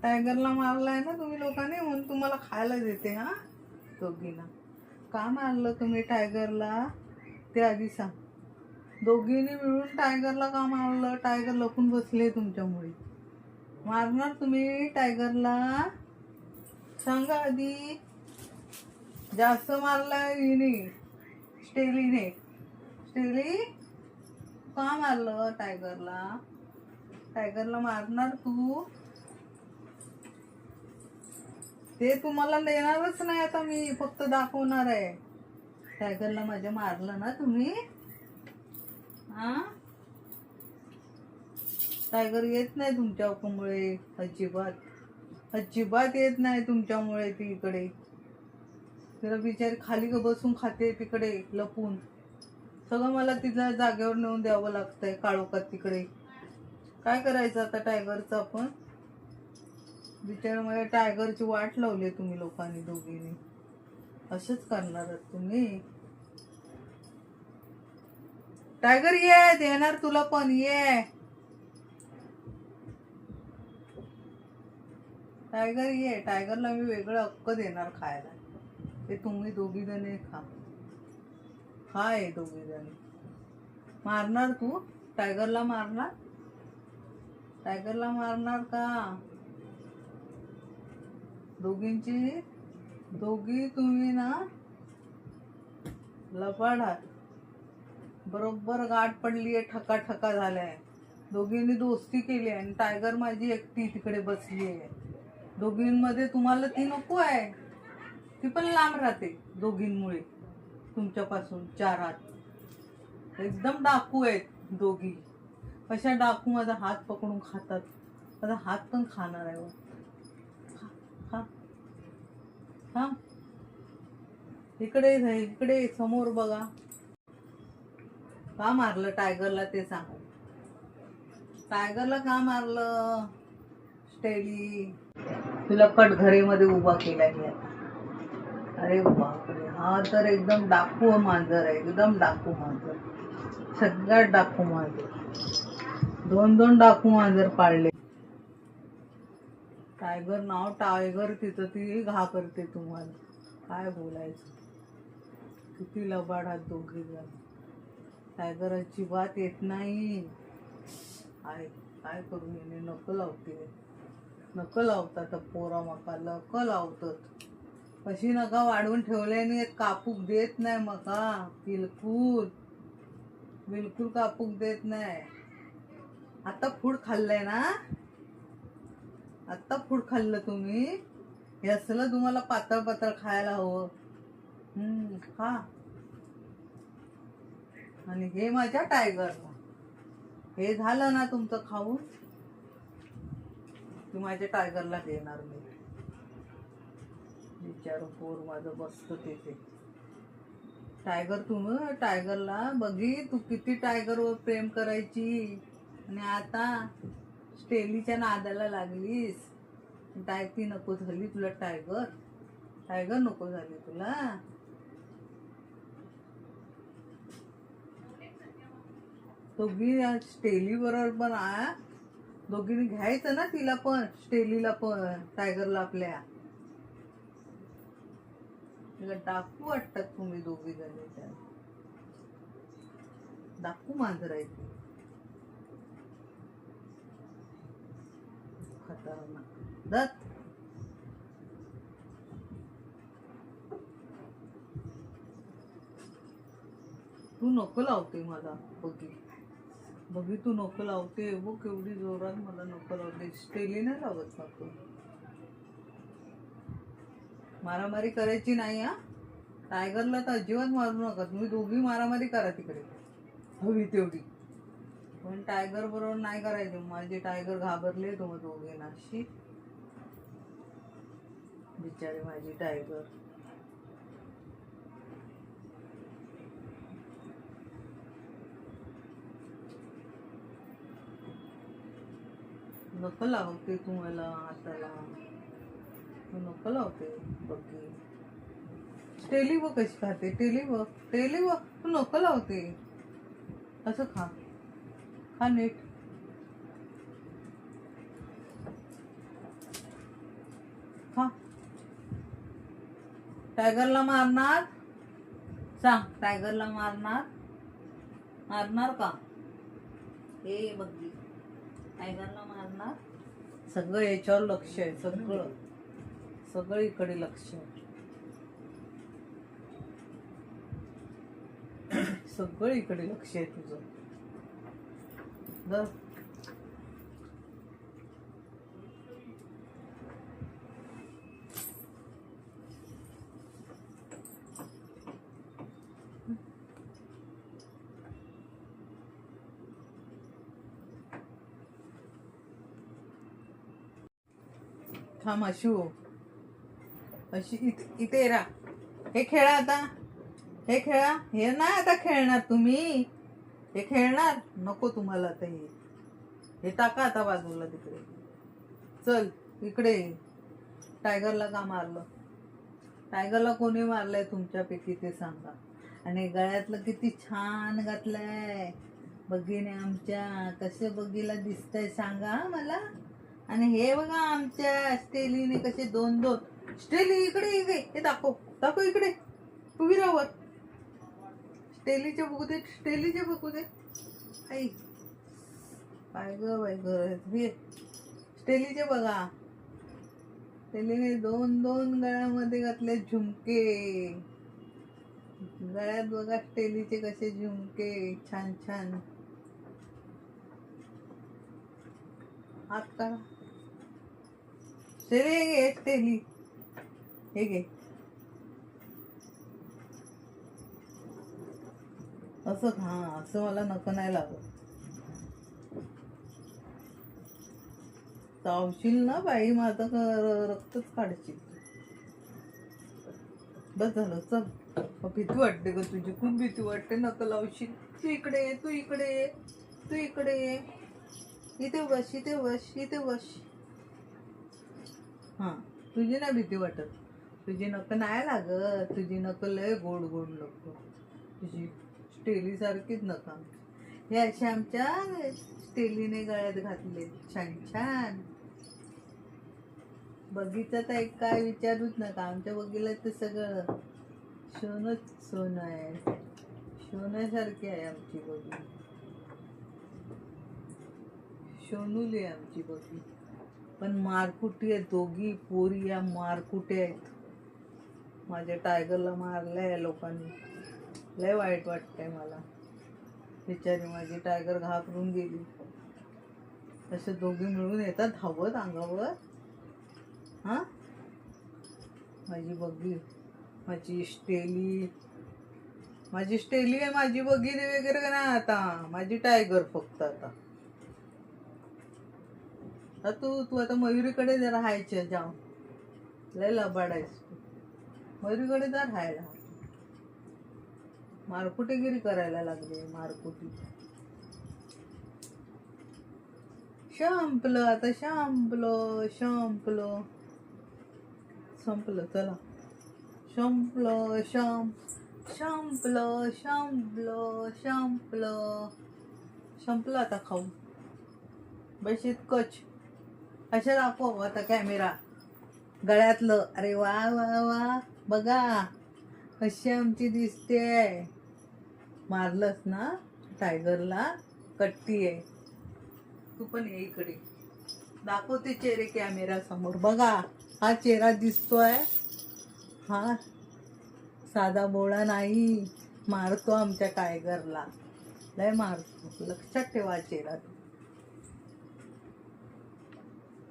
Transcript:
टायगरला मारलाय ना तुम्ही लोकांनी, म्हणून तुम्हाला खायला देते. हा दोघींना का मारलं तुम्ही टायगरला ते आधी सांग. दोघींनी मिळून टायगरला का मारलं? टायगर लपून बसले तुमच्यामुळे. मारणार तुम्ही टायगरला? सांगा आधी. जास्त मारलाय हिने, स्टेलीने. स्टेली का मारलं टायगरला? टायगरला मारणार तू? ते तुम्हाला देणारच नाही आता मी, फक्त दाखवणार आहे. टायगरला माझ्या मारलं ना तुम्ही. हा टायगर येत नाही तुमच्यामुळे, अजिबात अजिबात येत नाही तुमच्यामुळे. ती इकडे तिला बिचारी खाली बसून खाते तिकडे लपून. सगळं मला तिला जागेवर नेऊन द्यावं लागतंय काळोखात तिकडे. काय करायचं आता टायगरचं आपण? बिचार मला टायगरची वाट लावली तुम्ही लोकांनी दोघींनी. असंच करणार आहात तुम्ही? टायगर ये, देणार तुला पण, ये टायगर ये. टायगरला मी वेगळं हक्क देणार खायला. ते तुम्ही दोघी जणी खा. काय दोघी जणी मारणार तू? टायगरला मारणार? टायगरला मारणार का? दोघी तुम्ही ना लबाड आहात. बरोबर गाठ पडलीये, ठका ठका झालाय. दोघींनी दोस्ती केली आणि टायगर माझी एकटी तिकडे बसली आहे. दोघींमध्ये तुम्हाला ती नको आहे. ती पण लांब राहते दोघींमुळे तुमच्यापासून. 4 हात एकदम डाकू आहेत दोघी. कशा डाकू? माझा हात पकडून खातात. माझा हात पण खाणार आहे. खा खा. इकडे इकडे समोर बघा. का मारलं टायगरला ते सांग. टायगरला का मारलं? स्टेली तुला कटघरेमध्ये उभा केला मी. अरे बापरे, हा तर एकदम डाकू मांजर आहे. एकदम डाकू मांजर, सगळ्यात डाकू मांजर. 2 डाकू मांजर पाळले. टायगर नाव टायगर, तिथं ती घा करते तुम्हाला. काय बोलायचं? किती लबाड आहात दोघी जण. टायगर अजिबात येत नाही. काय करू? मी नको लावते. नको लावतात पोरा मका, नको लावतात. कशी नका वाढवून ठेवल्याने कापूक देत नाही मका. बिलकुल बिलकुल कापूक देत नाही. आता फूड खाल्लंय ना, आता फूड खाल्लं तुम्ही. हे असलं तुम्हाला पातळ पातळ खायला हवं. खा. आणि हे माझ्या टायगरला, हे झालं ना तुमचं खाऊन, की माझ्या टायगरला देणार मी. विचारू पोर माझं बसतं तिथे. टायगर तुम्ही टायगरला बघी, तू किती टायगरवर प्रेम करायची आणि आता स्टेलीच्या नादाला लागलीस. ती नको झाली तुला टायगर. टायगर नको झाली तुला. दोघी स्टेली बरोबर पण दोघींनी घ्यायचं ना तिला पण, स्टेलीला पण, टायगरला आपल्या. डाकू वाटतात तुम्ही दोघी जणी. त्या डाकू मांजर आहे ती, खतरनाक. दत तू नको लावते मला. बघी तू नको लावते. बघ केवढी जोरात मला नको लावते. स्टेली नाही लावत ना तू. मारामारी करायची नाही हा. टायगरला तर अजिबात मारू नका तुम्ही. दोघी मारामारी करा तिकडे हवी तेवढी, पण टायगर बरोबर नाही करायचे. माझे टायगर घाबरले तुम्ही दोघींना. शी बिचारी माझी टायगर. नको लावते तू मला हाताला. तू नको लावते. बघी टेली बघ कशी खाते. टेली बघ तू नको लावते. असं खा नीट. थांब. टायगरला मारणार? सांग, टायगरला मारणार का? हे बघ, टायगरला मारणार? सगळं याच्यावर लक्ष आहे, सगळं इकडे लक्ष आहे. सगळं इकडे लक्ष आहे तुझं. थांब अशी इथे रा. हे खेळा आता, हे खेळा. हे नाही आता खेळणार तुम्ही, हे खेळणार नको तुम्हाला आता. हे टाका आता बाजूला तिकडे. चल इकडे. टायगरला का मारलं? टायगरला कोणी मारलंय तुमच्यापैकी ते सांगा. आणि गळ्यातलं किती छान घातलंय बघीने आमच्या. कसे बघीला दिसतंय सांगा मला. आणि हे बघा आमच्या स्टेलीने कसे दोन दोन. स्टेली इकडे हे दाखव इकडे. उभी राहावर. स्टेलीचे बघू दे. आई काय ग हे स्टेलीचे बघा. स्टेलीने दोन दोन गळ्यामध्ये घातले झुमके. गळ्यात बघा स्टेलीचे कसे झुमके छान छान. हात काढा. स्टेली हे घे. असं असं मला नखं नाही लागत. चावशील ना बाई, माझं रक्तच काढशील. बस झालं, चल. भीती वाटते ग तुझी, खूप भीती वाटते. नकं लावशील. तू इकडे. इथे बस. हा, तुझी ना भीती वाटत. तुझी नकं नाही लागत. तुझी नकं लय गोड नकं. तुझी स्टेली सारखीच नका. हे अशा आमच्या स्टेलीने गळ्यात घातले छान छान. बगीचं तर एक काय विचारूच नका. आमच्या बगीला तर सगळं सोनं आहे. सोन्यासारखी आहे आमची बगी. सोनूली आहे आमची बगी. पण मारकुटी आहे. दोघी पोरी या मारकुटे आहेत. माझ्या टायगरला मारलंय लोकांनी. लय वाईट वाटतंय मला. बिचारी माझी टायगर घाबरून गेली. असे दोघी मिळून येतात धावत अंगावर. हा, माझी बगी, माझी स्टेली आहे. माझी बगी वगैरे नाही आता. माझी टायगर फक्त आता. तू आता मयुरीकडे जरा राहायचं जाऊ. लय लबाडायस तू. मयुरीकडे जा राहायला. मारकुटेगिरी करायला लागले. मारकुटी. संपलं आता. संपलं. चला. संपलं आता खाऊ. बस इतकंच. अशा दाखव आता कॅमेरा गळ्यातलं. अरे वा वा वा, बघा कशी आमची दिसते. मारलंस ना टायगरला, कट्टी आहे. तू पण ये इकडे. दाखवते चेहरे कॅमेरा समोर. बघा हा चेहरा दिसतोय. हा साधा बोळा नाही. मारतो आमच्या टायगरला. लय मारतो. लक्षात ठेवा चेहरा.